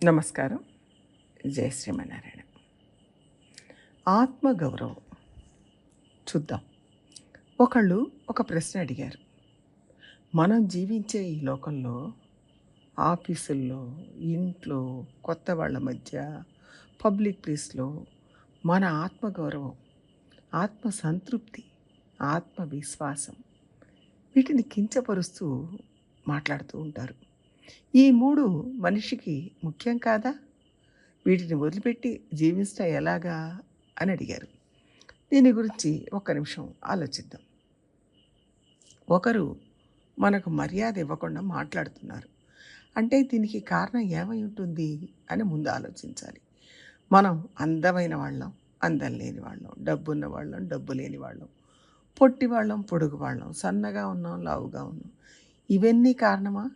నమస్కారం. జై శ్రీమన్నారాయణ. ఆత్మగౌరవం చూద్దాం. ఒకళ్ళు ఒక ప్రశ్న అడిగారు. మనం జీవించే ఈ లోకంలో ఆఫీసుల్లో, ఇంట్లో, కొత్త వాళ్ళ మధ్య, పబ్లిక్ ప్లేస్లో మన ఆత్మగౌరవం, ఆత్మసంతృప్తి, ఆత్మవిశ్వాసం వీటిని కించపరుస్తూ మాట్లాడుతూ ఉంటారు. ఈ 3 మనిషికి ముఖ్యం కాదా? వీటిని వదిలిపెట్టి జీవించడం ఎలాగా అని అడిగారు. దీని గురించి ఒక్క నిమిషం ఆలోచిద్దాం. ఒకరు మనకు మర్యాద ఇవ్వకుండా మాట్లాడుతున్నారు. అంటే దీనికి కారణం ఏమై ఉంటుంది అని ముందు ఆలోచించాలి. మనం అందమైన వాళ్ళం, అందం లేని వాళ్ళం, డబ్బున్న వాళ్ళం, డబ్బు లేని వాళ్ళం, పొట్టి వాళ్ళం, పొడుగు వాళ్ళం, సన్నగా ఉన్నాం, లావుగా ఉన్నాం. ఇవన్నీ కారణమా?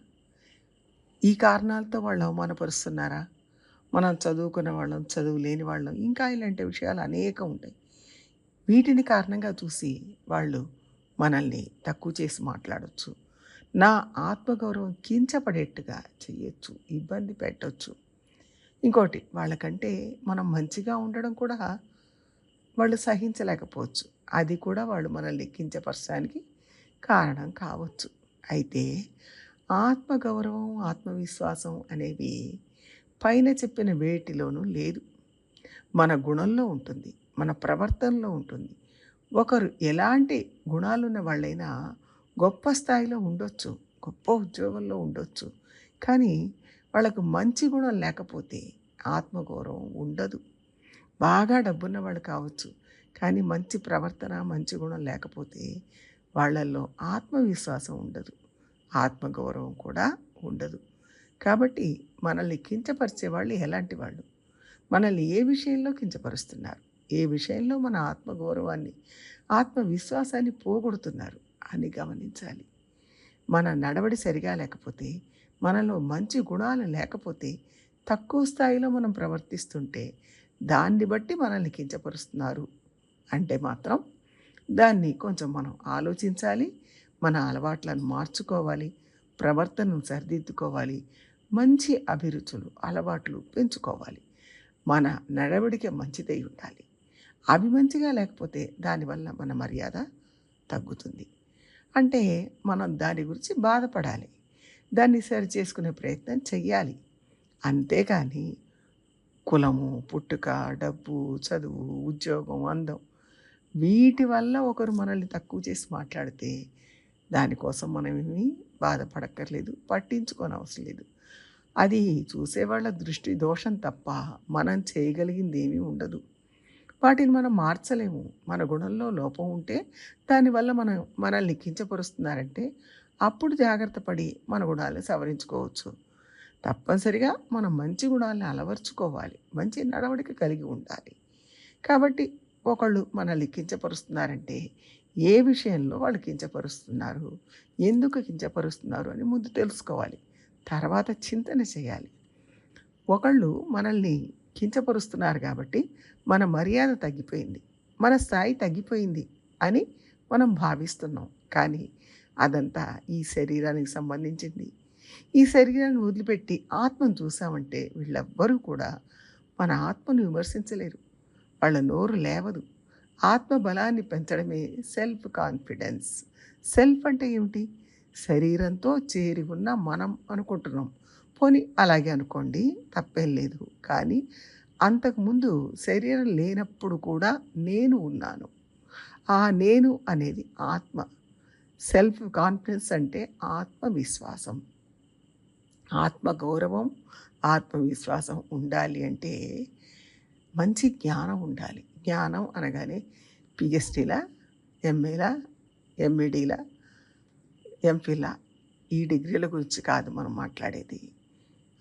ఈ కారణాలతో వాళ్ళు అవమానపరుస్తున్నారా? మనం చదువుకున్న వాళ్ళం, చదువు లేని వాళ్ళం, ఇంకా ఇలాంటి విషయాలు అనేకం ఉంటాయి. వీటిని కారణంగా చూసి వాళ్ళు మనల్ని తక్కువ చేసి మాట్లాడొచ్చు. నా ఆత్మగౌరవం కించపడేట్టుగా చేయొచ్చు, ఇబ్బంది పెట్టొచ్చు. ఇంకోటి, వాళ్ళకంటే మనం మంచిగా ఉండడం కూడా వాళ్ళు సహించలేకపోవచ్చు. అది కూడా వాళ్ళు మనల్ని కించపరచడానికి కారణం కావచ్చు. అయితే ఆత్మగౌరవం, ఆత్మవిశ్వాసం అనేవి పైన చెప్పిన వేటిలోనూ లేదు. మన గుణంలో ఉంటుంది, మన ప్రవర్తనలో ఉంటుంది. ఒకరు ఎలాంటి గుణాలున్న వాళ్ళైనా గొప్ప స్థాయిలో ఉండొచ్చు, గొప్ప ఉద్యోగంలో ఉండొచ్చు. కానీ వాళ్ళకు మంచి గుణం లేకపోతే ఆత్మగౌరవం ఉండదు. బాగా డబ్బున్న వాళ్ళు కావచ్చు, కానీ మంచి ప్రవర్తన, మంచి గుణం లేకపోతే వాళ్ళల్లో ఆత్మవిశ్వాసం ఉండదు, ఆత్మగౌరవం కూడా ఉండదు. కాబట్టి మనల్ని కించపరిచే వాళ్ళు ఎలాంటి వాళ్ళు? మనల్ని ఏ విషయంలో కించపరుస్తున్నారు? ఏ విషయంలో మన ఆత్మగౌరవాన్ని, ఆత్మవిశ్వాసాన్ని పోగొడుతున్నారు అని గమనించాలి. మన నడవడి సరిగా లేకపోతే, మనలో మంచి గుణాలు లేకపోతే, తక్కువ స్థాయిలో మనం ప్రవర్తిస్తుంటే దాన్ని బట్టి మనల్ని కించపరుస్తున్నారు అంటే మాత్రం దాన్ని కొంచెం మనం ఆలోచించాలి. మన అలవాట్లను మార్చుకోవాలి, ప్రవర్తనను సరిదిద్దుకోవాలి, మంచి అభిరుచులు, అలవాట్లు పెంచుకోవాలి. మన నడవడిక మంచిదై ఉండాలి. అవి మంచిగా లేకపోతే దానివల్ల మన మర్యాద తగ్గుతుంది. అంటే మనం దాని గురించి బాధపడాలి, దాన్ని సరి చేసుకునే ప్రయత్నం చెయ్యాలి. అంతేకాని కులము, పుట్టుక, డబ్బు, చదువు, ఉద్యోగం, అందం వీటి వల్ల ఒకరు మనల్ని తక్కువ చేసి మాట్లాడితే దానికోసం మనమేమీ బాధపడక్కర్లేదు, పట్టించుకోనవసరం లేదు. అది చూసేవాళ్ళ దృష్టి దోషం తప్ప మనం చేయగలిగింది ఏమీ ఉండదు. వాటిని మనం మార్చలేము. మన గుణంలో లోపం ఉంటే దానివల్ల మనల్ని కించపరుస్తున్నారంటే అప్పుడు జాగ్రత్త పడి మన గుణాలను సవరించుకోవచ్చు. తప్పనిసరిగా మనం మంచి గుణాలను అలవర్చుకోవాలి, మంచి నడవడిక కలిగి ఉండాలి. కాబట్టి ఒకళ్ళు మనల్ని కించపరుస్తున్నారంటే ఏ విషయంలో వాళ్ళు కించపరుస్తున్నారు, ఎందుకు కించపరుస్తున్నారు అని ముందు తెలుసుకోవాలి. తర్వాత చింతన చేయాలి. ఒకళ్ళు మనల్ని కించపరుస్తున్నారు కాబట్టి మన మర్యాద తగ్గిపోయింది, మన స్థాయి తగ్గిపోయింది అని మనం భావిస్తున్నాం. కానీ అదంతా ఈ శరీరానికి సంబంధించింది. ఈ శరీరాన్ని వదిలిపెట్టి ఆత్మను చూసామంటే వీళ్ళెవ్వరూ కూడా మన ఆత్మను విమర్శించలేరు. వాళ్ళ నోరు లేవదు. ఆత్మ బలాన్ని పెంచడమే సెల్ఫ్ కాన్ఫిడెన్స్. సెల్ఫ్ అంటే ఏమిటి? శరీరంతో చేరి ఉన్న మనం అనుకుంటున్నాం. పోనీ అలాగే అనుకోండి, తప్పేం లేదు. కానీ అంతకుముందు శరీరం లేనప్పుడు కూడా నేను ఉన్నాను. ఆ నేను అనేది ఆత్మ. సెల్ఫ్ కాన్ఫిడెన్స్ అంటే ఆత్మవిశ్వాసం. ఆత్మగౌరవం, ఆత్మవిశ్వాసం ఉండాలి అంటే మంచి జ్ఞానం ఉండాలి. జ్ఞానం అనగానే పిహెచ్డీలా, ఎంఏలా, ఎంఈడీలా, ఎంఫిలా ఈ డిగ్రీల గురించి కాదు మనం మాట్లాడేది.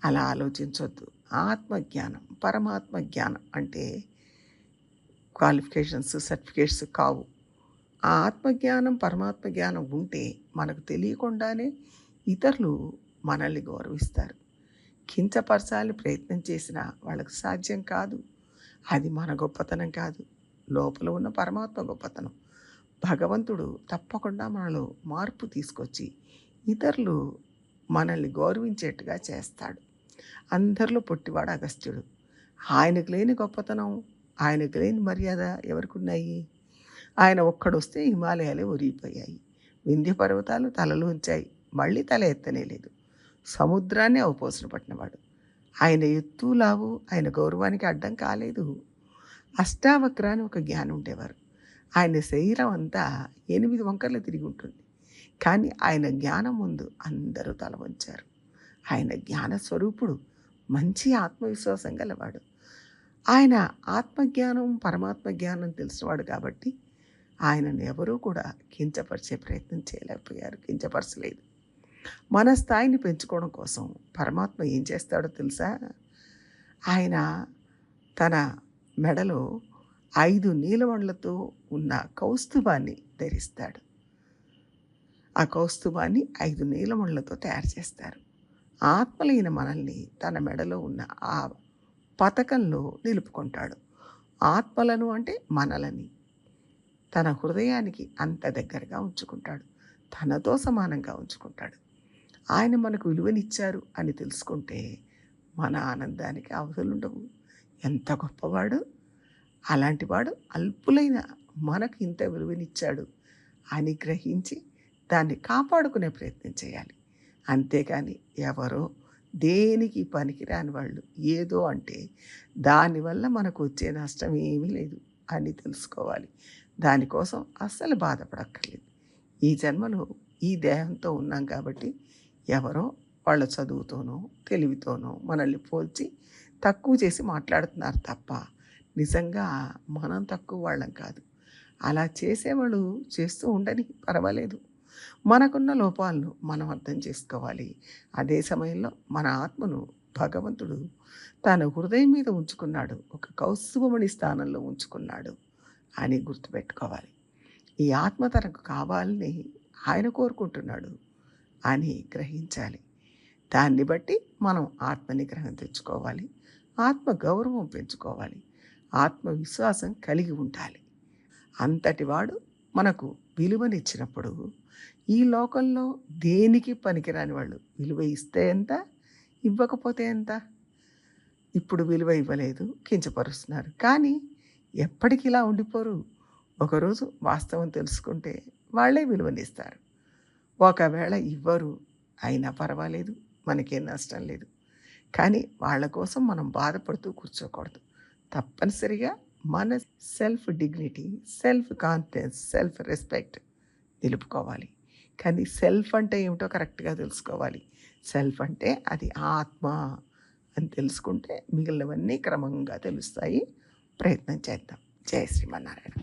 అలా ఆలోచించొద్దు. ఆత్మజ్ఞానం, పరమాత్మ జ్ఞానం అంటే క్వాలిఫికేషన్స్, సర్టిఫికేట్స్ కావు. ఆ ఆత్మజ్ఞానం, పరమాత్మ జ్ఞానం ఉంటే మనకు తెలియకుండానే ఇతరులు మనల్ని గౌరవిస్తారు. కించపరచాలని ప్రయత్నం చేసినా వాళ్ళకు సాధ్యం కాదు. అది మన గొప్పతనం కాదు, లోపల ఉన్న పరమాత్మ గొప్పతనం. భగవంతుడు తప్పకుండా మనలో మార్పు తీసుకొచ్చి ఇతరులు మనల్ని గౌరవించేట్టుగా చేస్తాడు. అందరిలో పొట్టివాడు అగస్త్యుడు. ఆయనకు లేని గొప్పతనం, ఆయనకు లేని మర్యాద ఎవరికున్నాయి? ఆయన ఒక్కడొస్తే హిమాలయాలే ఒరిగిపోయాయి. వింధ్య పర్వతాలు తలలు ఉంచాయి. మళ్ళీ తల ఎత్తనే లేదు. సముద్రాన్ని అవపోసన పట్టినవాడు. ఆయన ఎత్తు లావు ఆయన గౌరవానికి అడ్డం కాలేదు. అష్టావక్ర అని ఒక జ్ఞాని ఉండేవారు. ఆయన శరీరం అంతా 8 వంకర్లు తిరిగి ఉంటుంది. కానీ ఆయన జ్ఞానం ముందు అందరూ తల వంచారు. ఆయన జ్ఞాన స్వరూపుడు, మంచి ఆత్మవిశ్వాసం గలవాడు. ఆయన ఆత్మజ్ఞానం పరమాత్మ జ్ఞానం తెలిసినవాడు కాబట్టి ఆయనను ఎవరూ కూడా కించపరిచే ప్రయత్నం చేయలేకపోయారు, కించపరచలేదు. మన స్థాయిని పెంచుకోవడం కోసం పరమాత్మ ఏం చేస్తాడో తెలుసా? ఆయన తన మెడలో 5 నీలమణులతో ఉన్న కౌస్తుభాన్ని ధరిస్తాడు. ఆ కౌస్తుభాన్ని 5 నీలమణులతో తయారు చేస్తారు. ఆత్మలైన మనల్ని తన మెడలో ఉన్న ఆ పతకంలో నిలుపుకుంటాడు. ఆత్మలను అంటే మనలని తన హృదయానికి అంత దగ్గరగా ఉంచుకుంటాడు, తనతో సమానంగా ఉంచుకుంటాడు. ఆయన మనకు విలువనిచ్చారు అని తెలుసుకుంటే మన ఆనందానికి అవధులుండవు. ఎంత గొప్పవాడు! అలాంటివాడు అల్పులైన మనకు ఇంత విలువనిచ్చాడు అని గ్రహించి దాన్ని కాపాడుకునే ప్రయత్నం చేయాలి. అంతేకాని ఎవరో దేనికి పనికిరాని వాళ్ళు ఏదో అంటే దానివల్ల మనకు వచ్చే నష్టం ఏమీ లేదు అని తెలుసుకోవాలి. దానికోసం అస్సలు బాధపడక్కర్లేదు. ఈ జన్మలో ఈ దేహంతో ఉన్నాం కాబట్టి ఎవరో వాళ్ళ చదువుతోనో తెలివితోనో మనల్ని పోల్చి తక్కువ చేసి మాట్లాడుతున్నారు తప్ప నిజంగా మనం తక్కువ వాళ్ళం కాదు. అలా చేసేవాళ్ళు చేస్తూ ఉండని పర్వాలేదు. మనకున్న లోపాలను మనం అర్థం చేసుకోవాలి. అదే సమయంలో మన ఆత్మను భగవంతుడు తన హృదయం మీద ఉంచుకున్నాడు, ఒక కౌస్తుభమణి స్థానంలో ఉంచుకున్నాడు అని గుర్తుపెట్టుకోవాలి. ఈ ఆత్మ తనకు కావాలని ఆయన కోరుకుంటున్నాడు అని గ్రహించాలి. దాన్ని బట్టి మనం ఆత్మనిగ్రహం తెచ్చుకోవాలి, ఆత్మ గౌరవం పెంచుకోవాలి, ఆత్మవిశ్వాసం కలిగి ఉండాలి. అంతటి వాడు మనకు విలువనిచ్చినప్పుడు ఈ లోకంలో దేనికి పనికిరాని వాళ్ళు విలువ ఇస్తే ఎంత, ఇవ్వకపోతే ఎంత? ఇప్పుడు విలువ ఇవ్వలేదు, కించపరుస్తున్నారు. కానీ ఎప్పటికి ఇలా ఉండిపోరు. ఒకరోజు వాస్తవం తెలుసుకుంటే వాళ్ళే విలువనిస్తారు. ఒకవేళ ఇవ్వరు అయినా పర్వాలేదు, మనకేం నష్టం లేదు. కానీ వాళ్ళ కోసం మనం బాధపడుతూ కూర్చోకూడదు. తప్పనిసరిగా మన self dignity, self confidence, self respect నిలుపుకోవాలి. కానీ సెల్ఫ్ అంటే ఏమిటో కరెక్ట్గా తెలుసుకోవాలి. సెల్ఫ్ అంటే అది ఆత్మ అని తెలుసుకుంటే మిగిలినవన్నీ క్రమంగా తెలుస్తాయి. ప్రయత్నం చేద్దాం. జయ శ్రీమన్నారాయణ.